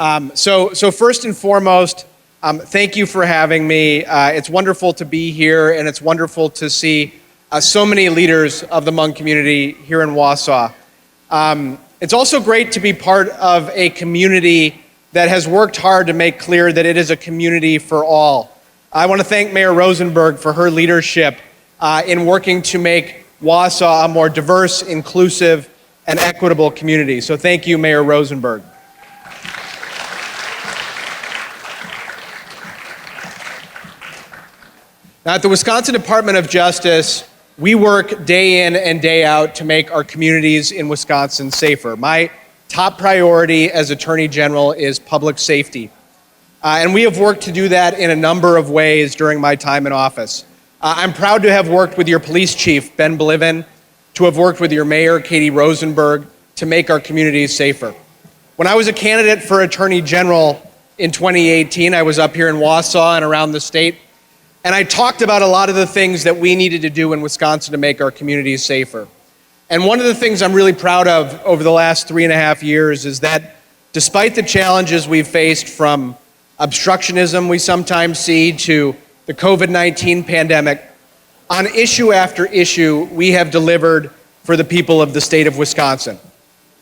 So first and foremost, thank you for having me. It's wonderful to be here, and it's wonderful to see so many leaders of the Hmong community here in Wausau. It's also great to be part of a community that has worked hard to make clear that it is a community for all. I want to thank Mayor Rosenberg for her leadership in working to make Wausau a more diverse, inclusive, and equitable community. So thank you, Mayor Rosenberg. Now, at the Wisconsin Department of Justice, we work day in and day out to make our communities in Wisconsin safer. My top priority as Attorney General is public safety. And we have worked to do that in a number of ways during my time in office. I'm proud to have worked with your police chief, Ben Blivin, to have worked with your mayor, Katie Rosenberg, to make our communities safer. When I was a candidate for Attorney General in 2018, I was up here in Wausau and around the state, and I talked about a lot of the things that we needed to do in Wisconsin to make our communities safer. And one of the things I'm really proud of over the last 3.5 years is that despite the challenges we've faced, from obstructionism we sometimes see to the COVID-19 pandemic, on issue after issue, we have delivered for the people of the state of Wisconsin.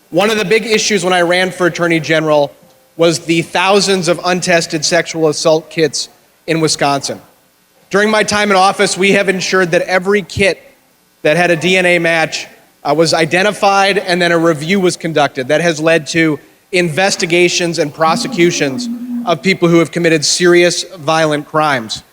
One of the big issues when I ran for Attorney General was the thousands of untested sexual assault kits in Wisconsin. During my time in office, we have ensured that every kit that had a DNA match was identified, and then a review was conducted. That has led to investigations and prosecutions of people who have committed serious violent crimes.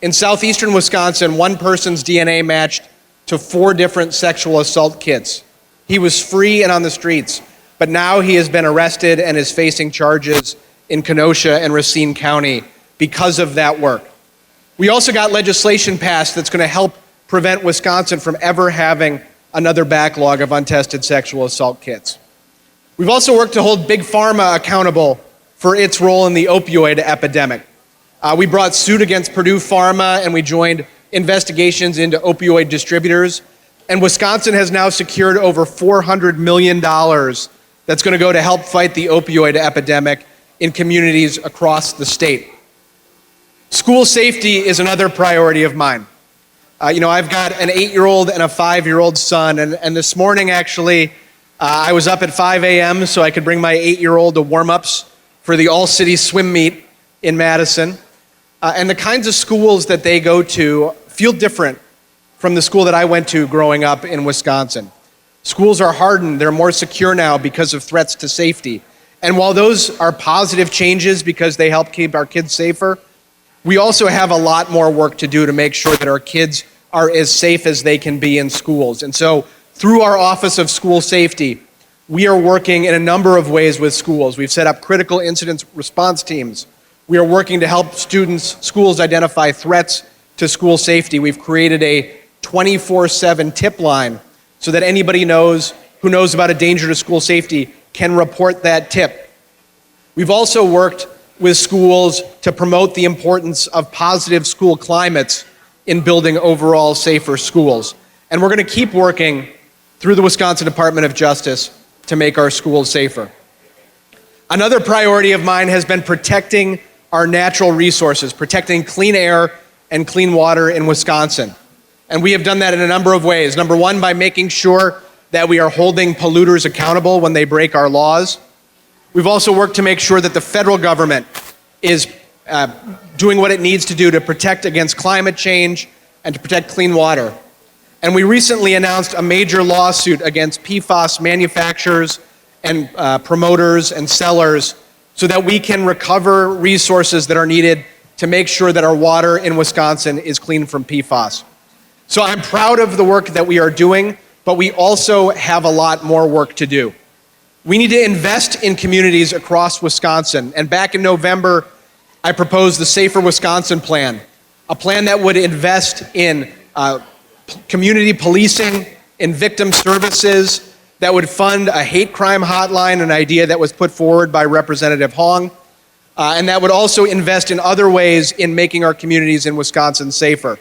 In southeastern Wisconsin, one person's DNA matched to 4 different sexual assault kits. He was free and on the streets, but now he has been arrested and is facing charges in Kenosha and Racine County because of that work. We also got legislation passed that's going to help prevent Wisconsin from ever having another backlog of untested sexual assault kits. We've also worked to hold Big Pharma accountable for its role in the opioid epidemic. We brought suit against Purdue Pharma, and we joined investigations into opioid distributors. And Wisconsin has now secured over $400 million that's going to go to help fight the opioid epidemic in communities across the state. School safety is another priority of mine. I've got an 8-year-old and a 5-year-old son, and this morning actually, I was up at 5 a.m. so I could bring my 8-year-old to warm-ups for the all-city swim meet in Madison. And the kinds of schools that they go to feel different from the school that I went to growing up in Wisconsin. Schools are hardened, they're more secure now because of threats to safety. And while those are positive changes because they help keep our kids safer, we also have a lot more work to do to make sure that our kids are as safe as they can be in schools. And so through our Office of School Safety, we are working in a number of ways with schools. We've set up critical incident response teams. We are working to help schools identify threats to school safety. We've created a 24/7 tip line so that anybody who knows about a danger to school safety can report that tip. We've also worked with schools to promote the importance of positive school climates in building overall safer schools. And we're going to keep working through the Wisconsin Department of Justice to make our schools safer. Another priority of mine has been protecting our natural resources, protecting clean air and clean water in Wisconsin. And we have done that in a number of ways. Number one, by making sure that we are holding polluters accountable when they break our laws. We've also worked to make sure that the federal government is doing what it needs to do to protect against climate change and to protect clean water. And we recently announced a major lawsuit against PFAS manufacturers and promoters and sellers so that we can recover resources that are needed to make sure that our water in Wisconsin is clean from PFAS. So I'm proud of the work that we are doing, but we also have a lot more work to do. We need to invest in communities across Wisconsin. And back in November, I proposed the Safer Wisconsin Plan, a plan that would invest in community policing, in victim services, that would fund a hate crime hotline, an idea that was put forward by Representative Hmong, and that would also invest in other ways in making our communities in Wisconsin safer.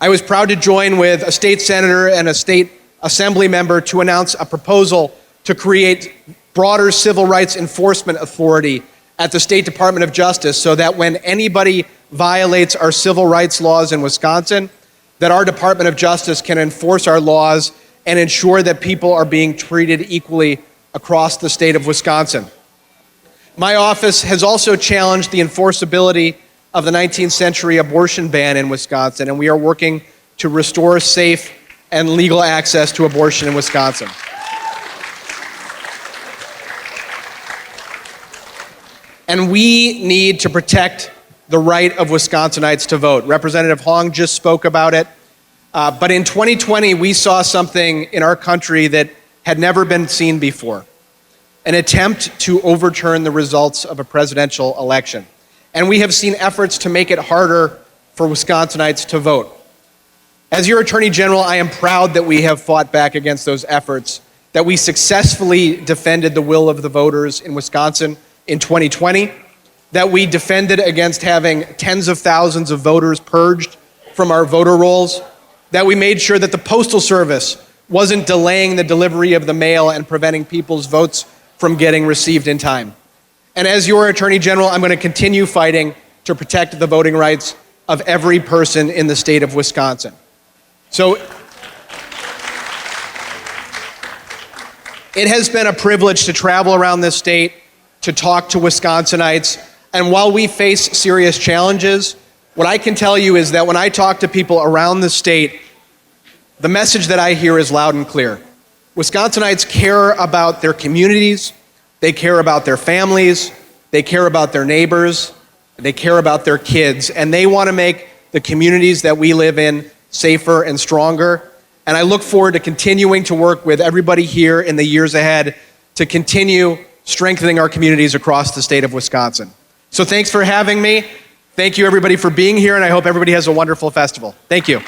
I was proud to join with a state senator and a state assembly member to announce a proposal to create broader civil rights enforcement authority at the State Department of Justice so that when anybody violates our civil rights laws in Wisconsin, that our Department of Justice can enforce our laws and ensure that people are being treated equally across the state of Wisconsin. My office has also challenged the enforceability of the 19th century abortion ban in Wisconsin, and we are working to restore safe and legal access to abortion in Wisconsin. And we need to protect the right of Wisconsinites to vote. Representative Hmong just spoke about it. But in 2020, we saw something in our country that had never been seen before, an attempt to overturn the results of a presidential election. And we have seen efforts to make it harder for Wisconsinites to vote. As your Attorney General, I am proud that we have fought back against those efforts, that we successfully defended the will of the voters in Wisconsin in 2020, that we defended against having tens of thousands of voters purged from our voter rolls, that we made sure that the Postal Service wasn't delaying the delivery of the mail and preventing people's votes from getting received in time. And as your Attorney General, I'm going to continue fighting to protect the voting rights of every person in the state of Wisconsin. So it has been a privilege to travel around this state, to talk to Wisconsinites, and while we face serious challenges, what I can tell you is that when I talk to people around the state, the message that I hear is loud and clear. Wisconsinites care about their communities, they care about their families, they care about their neighbors, they care about their kids, and they want to make the communities that we live in safer and stronger. And I look forward to continuing to work with everybody here in the years ahead to continue strengthening our communities across the state of Wisconsin. So thanks for having me. Thank you everybody for being here, and I hope everybody has a wonderful festival. Thank you.